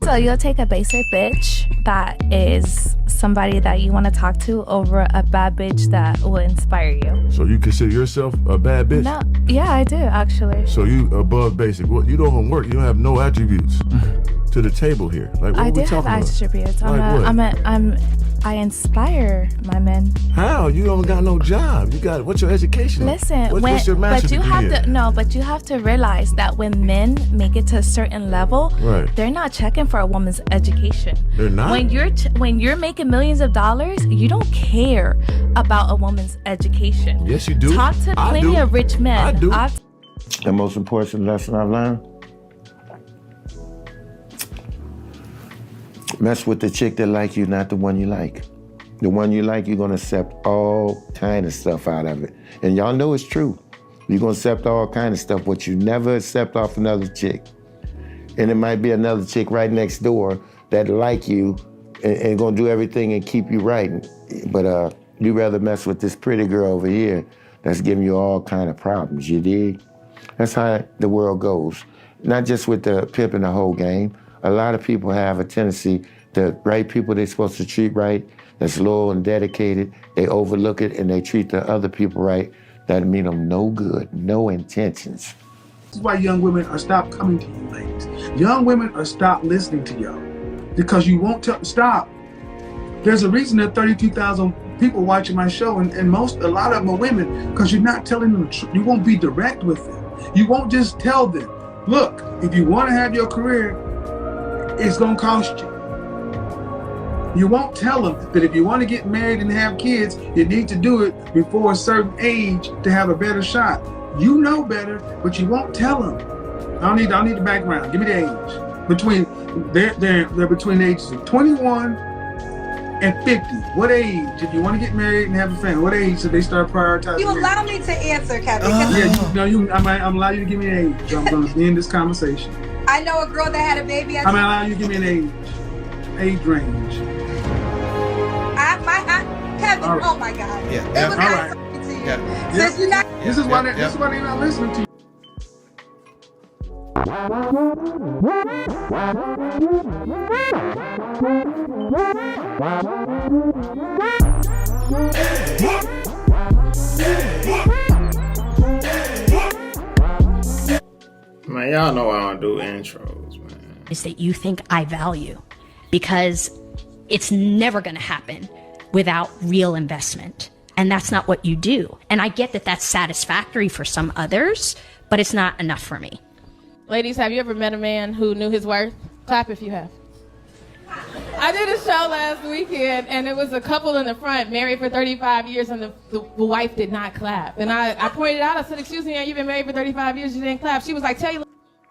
So you'll take a basic bitch that is somebody that you want to talk to over a bad bitch that will inspire you. So you consider yourself a bad bitch? No, yeah, I do actually. So you above basic. What, you don't work, you don't have no attributes to the table here. Like, what I are do we talking have about? attributes. Like I inspire my men. How? You don't got no job. You got, what's your education? Listen, what's your master's degree but you have to realize that when men make it to a certain level, right, they're not checking for a woman's education. They're not? When you're making millions of dollars, you don't care about a woman's education. Yes, you do. Talk to plenty of rich men. I do. The most important lesson I've learned? Mess with the chick that like you, not the one you like. The one you like, you're gonna accept all kind of stuff out of it. And y'all know it's true. You're gonna accept all kind of stuff, but you never accept off another chick. And it might be another chick right next door that like you and gonna do everything and keep you right. But you rather mess with this pretty girl over here that's giving you all kind of problems, you dig? That's how the world goes. Not just with the pimp and the whole game. A lot of people have a tendency, the right people they're supposed to treat right, that's loyal and dedicated, they overlook it and they treat the other people right. That mean them no good, no intentions. This is why young women are stop coming to you, ladies. Young women are stop listening to y'all because you won't stop. There's a reason there are 32,000 people watching my show, and a lot of them are women, because you're not telling them the truth. You won't be direct with them. You won't just tell them, look, if you want to have your career, it's gonna cost you. You won't tell them that if you want to get married and have kids, you need to do it before a certain age to have a better shot. You know better, but you won't tell them. I don't need the background. Give me the age. They're between the ages of 21 and 50. What age, if you want to get married and have a family, what age should they start prioritizing? You allow me to answer, Kevin. I'm allowing you to give me an age. I'm going to end this conversation. I know a girl that had a baby. I'm allowing you to give me an age range. Kevin, right. Oh my God. Yeah. It was All nice right. talking to you. Yeah. Since you're not. This is why they're not listening to you. Man, y'all know I don't do intros, man. Is that you think I value, because it's never going to happen without real investment. And that's not what you do. And I get that that's satisfactory for some others, but it's not enough for me. Ladies, have you ever met a man who knew his worth? Clap if you have. I did a show last weekend, and it was a couple in the front, married for 35 years, and the wife did not clap. And I pointed out, I said, excuse me, you've been married for 35 years, you didn't clap. She was like, tell your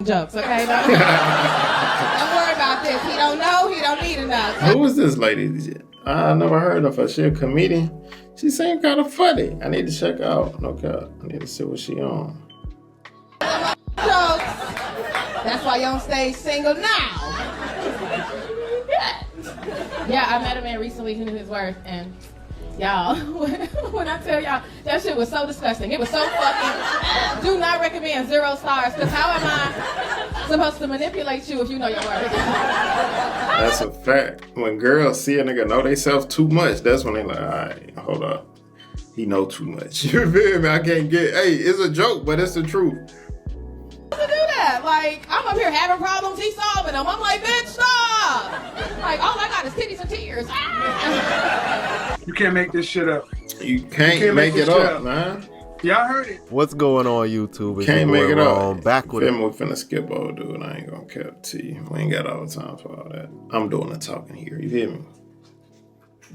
jokes, okay? Don't worry about this. He don't know, he don't need enough. Who is this lady? I never heard of her. She a comedian. She seemed kind of funny. I need to check her out. No cap. I need to see what she on. Jokes. That's why you on stage single now. Yeah, I met a man recently who knew his worth, and y'all, when I tell y'all, that shit was so disgusting. It was so fucking, do not recommend 0 stars, because how am I supposed to manipulate you if you know your worth? That's a fact. When girls see a nigga know they self too much, that's when they like, all right, hold up. He know too much. You feel me? I can't get, hey, it's a joke, but it's the truth. To do that, like, I'm up here having problems, he's solving them. I'm like, bitch, stop! Like, all I got is titties and tears. Ah! You can't make this shit up. You can't make it up, man. Y'all heard it. What's going on YouTube? Can't make it up. Back with it. We're finna skip old dude. I ain't gonna cap to you. We ain't got all the time for all that. I'm doing the talking here. You hear me?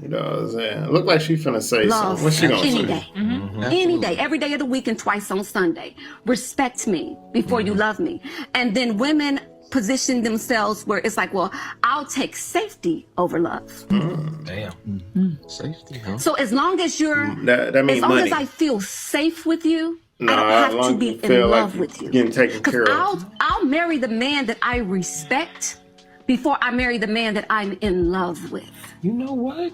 You know what I'm saying? Look like she finna say something. What's she gonna any say? Day. Mm-hmm. Any day, every day of the week and twice on Sunday. Respect me before you love me. And then women position themselves where it's like, well, I'll take safety over love. Damn. Safety, huh? So as long as you're, that means as long money. as I feel safe with you, No, I don't have to be in love with you. Getting taken care of. I'll marry the man that I respect before I marry the man that I'm in love with. You know what?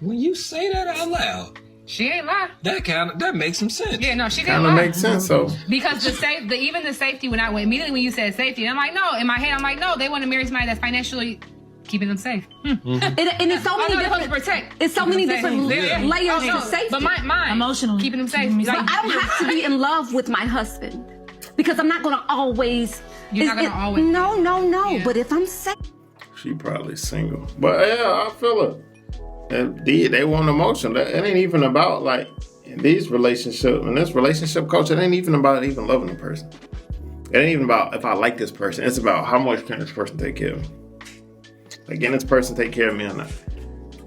When you say that out loud, She ain't lie. That makes some sense. Yeah, no, she didn't Kind of lie. makes sense, though. Because even the safety, immediately when you said safety, I'm like, no. In my head, I'm like, no. They want to marry somebody that's financially keeping them safe. And it's so many different protect. It's so many different layers to safety. But mine, emotionally keeping them safe. But I don't have to be in love with my husband because I'm not gonna always. You're not gonna always. No. Yeah. But if I'm safe, She probably single. But yeah, I feel it. They want emotion. It ain't even about like in this relationship culture, it ain't even about even loving a person. It ain't even about if I like this person. It's about how much can this person take care of me. Like, can this person take care of me or not?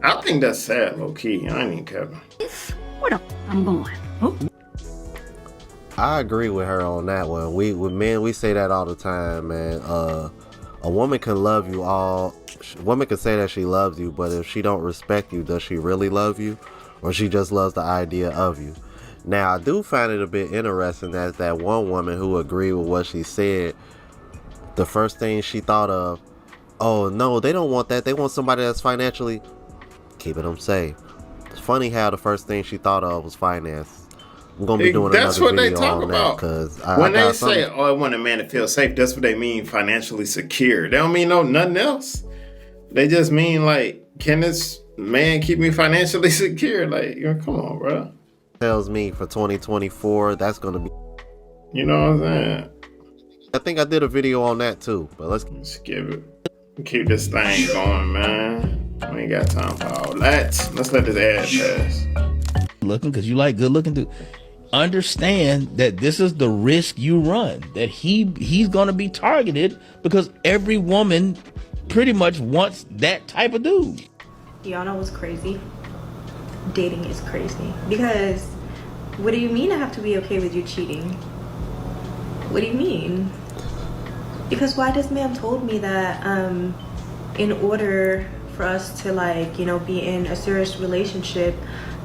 I think that's sad, low key. I ain't even Kevin. where the I'm going? I agree with her on that one. With men, we say that all the time, man. A woman can love you all. A woman can say that she loves you, but if she don't respect you, does she really love you? Or she just loves the idea of you? Now, I do find it a bit interesting that one woman who agreed with what she said, the first thing she thought of, oh, no, they don't want that. They want somebody that's financially keeping them safe. It's funny how the first thing she thought of was finance. I'm going to be doing that's another what video they talk on about. Because when they say, oh, I want a man to feel safe, that's what they mean financially secure. They don't mean nothing else. They just mean like, can this man keep me financially secure? Like, come on, bro. Tells me for 2024, that's going to be... You know what I'm saying? I think I did a video on that too, but let's give it. Keep this thing going, man. We ain't got time for all that. Let's let this ad pass. Looking, because you like good looking dude. Understand that this is the risk you run, that he's gonna be targeted because every woman pretty much wants that type of dude. Y'all know what's crazy? Dating is crazy. Because what do you mean I have to be okay with you cheating? What do you mean? Because why this man told me that in order for us to be in a serious relationship,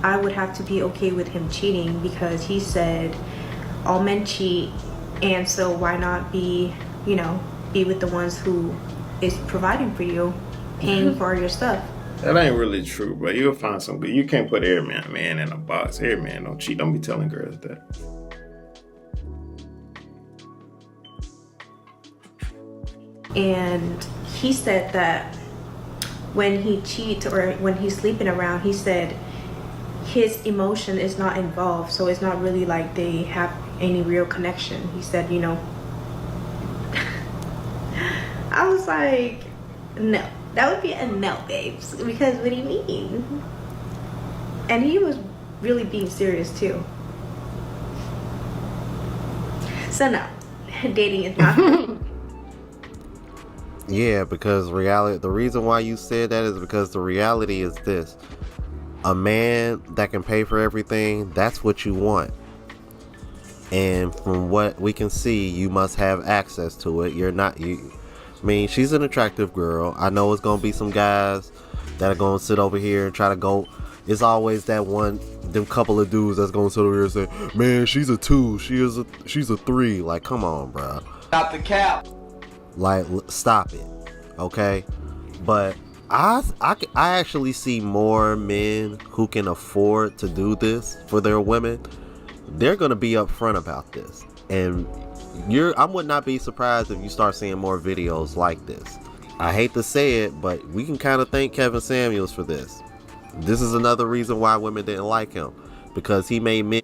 I would have to be okay with him cheating, because he said all men cheat, and so why not be with the ones who is providing for you, paying for your stuff. That ain't really true, but you'll find some good. You can't put every man in a box. Every man don't cheat. Don't be telling girls that. And he said that when he cheats or when he's sleeping around, he said his emotion is not involved, so it's not really like they have any real connection. He said, I was like, no, that would be a no, babes, because what do you mean? And he was really being serious too. So no, dating is not Yeah, because the reason why you said that is because the reality is this. A man that can pay for everything, that's what you want. And from what we can see, you must have access to it. She's an attractive girl. I know it's going to be some guys that are going to sit over here and try to go. It's always them couple of dudes that's going to sit over here and say, man, she's a 2, she's a 3. Like, come on, bro. Stop the cap. Like, stop it, okay? But I actually see more men who can afford to do this for their women. They're gonna be upfront about this, and I would not be surprised if you start seeing more videos like this. I hate to say it, but we can kind of thank Kevin Samuels for this. This is another reason why women didn't like him, because he made men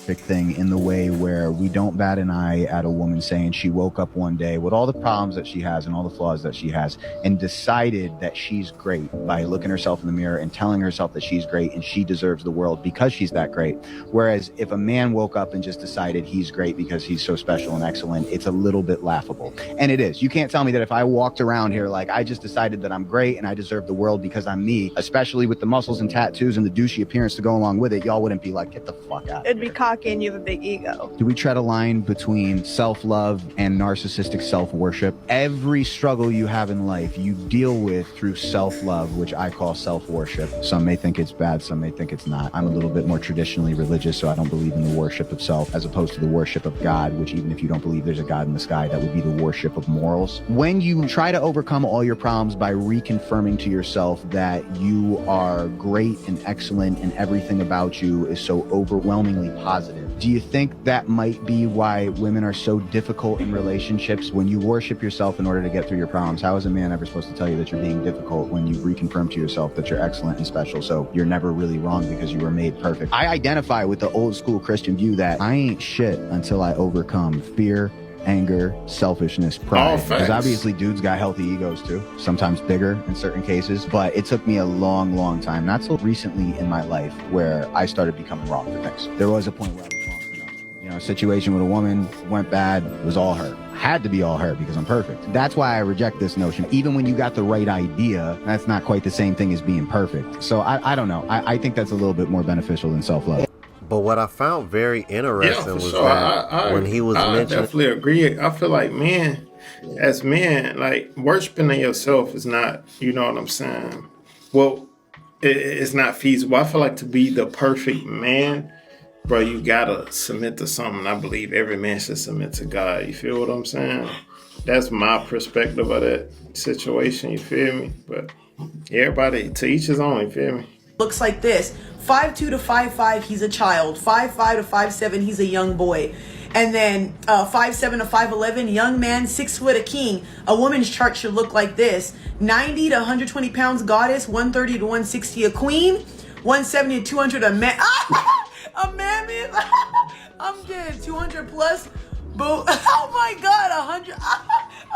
thing in the way where we don't bat an eye at a woman saying she woke up one day with all the problems that she has and all the flaws that she has and decided that she's great by looking herself in the mirror and telling herself that she's great and she deserves the world because she's that great. Whereas if a man woke up and just decided he's great because he's so special and excellent, it's a little bit laughable. And it is. You can't tell me that if I walked around here like I just decided that I'm great and I deserve the world because I'm me, especially with the muscles and tattoos and the douchey appearance to go along with it, y'all wouldn't be like, get the fuck out of here. It'd be talking, you have a big ego. Do we tread a line between self-love and narcissistic self-worship? Every struggle you have in life, you deal with through self-love, which I call self-worship. Some may think it's bad, some may think it's not. I'm a little bit more traditionally religious, so I don't believe in the worship of self as opposed to the worship of God, which even if you don't believe there's a God in the sky, that would be the worship of morals. When you try to overcome all your problems by reconfirming to yourself that you are great and excellent and everything about you is so overwhelmingly positive, do you think that might be why women are so difficult in relationships? When you worship yourself in order to get through your problems, how is a man ever supposed to tell you that you're being difficult when you reconfirm to yourself that you're excellent and special, so you're never really wrong because you were made perfect? I identify with the old school Christian view that I ain't shit until I overcome fear, anger, selfishness, pride. Because obviously dudes got healthy egos too, sometimes bigger in certain cases, but it took me a long, long time, not so recently in my life, where I started becoming wrong for things. There was a point where I was wrong for nothing. You know, a situation with a woman went bad, it was all her. Had to be all her because I'm perfect. That's why I reject this notion. Even when you got the right idea, that's not quite the same thing as being perfect. So I don't know. I think that's a little bit more beneficial than self-love. But what I found very interesting was sure. that when he was I mentioning, definitely agree. I feel like men, as men, like worshiping in yourself is not, you know what I'm saying? Well, it's not feasible. I feel like to be the perfect man, bro, you gotta submit to something. I believe every man should submit to God. You feel what I'm saying? That's my perspective of that situation. You feel me? But everybody, to each his own. You feel me? Looks like this: 5'2" to 5'5", he's a child. 5'5" to 5'7", he's a young boy. And then 5'7" to 5'11", young man, 6 foot, a king. A woman's chart should look like this: 90 to 120 pounds, goddess. 130 to 160, a queen. 170 to 200, a man. A mammoth. I'm dead. 200 plus. Boo. Oh my God, 100.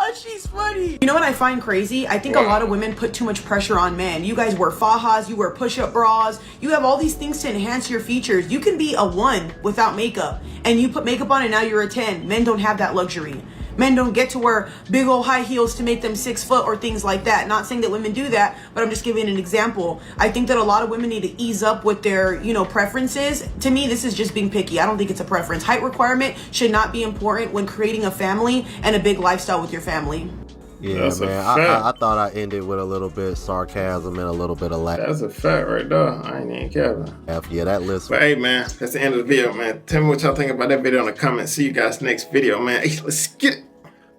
Oh, she's funny. You know what I find crazy? I think a lot of women put too much pressure on men. You guys wear fajas, you wear push-up bras, you have all these things to enhance your features. You can be a 1 without makeup, and you put makeup on and now you're a 10. Men don't have that luxury. Men don't get to wear big old high heels to make them 6 foot or things like that. Not saying that women do that, but I'm just giving an example. I think that a lot of women need to ease up with their, preferences. To me, this is just being picky. I don't think it's a preference. Height requirement should not be important when creating a family and a big lifestyle with your family. Yeah, That's man. I thought I ended with a little bit of sarcasm and a little bit of laugh. That's a fact right there. I ain't even caring. Yeah, that list. But hey, man, that's the end of the video, man. Tell me what y'all think about that video in the comments. See you guys next video, man. Hey, let's get it.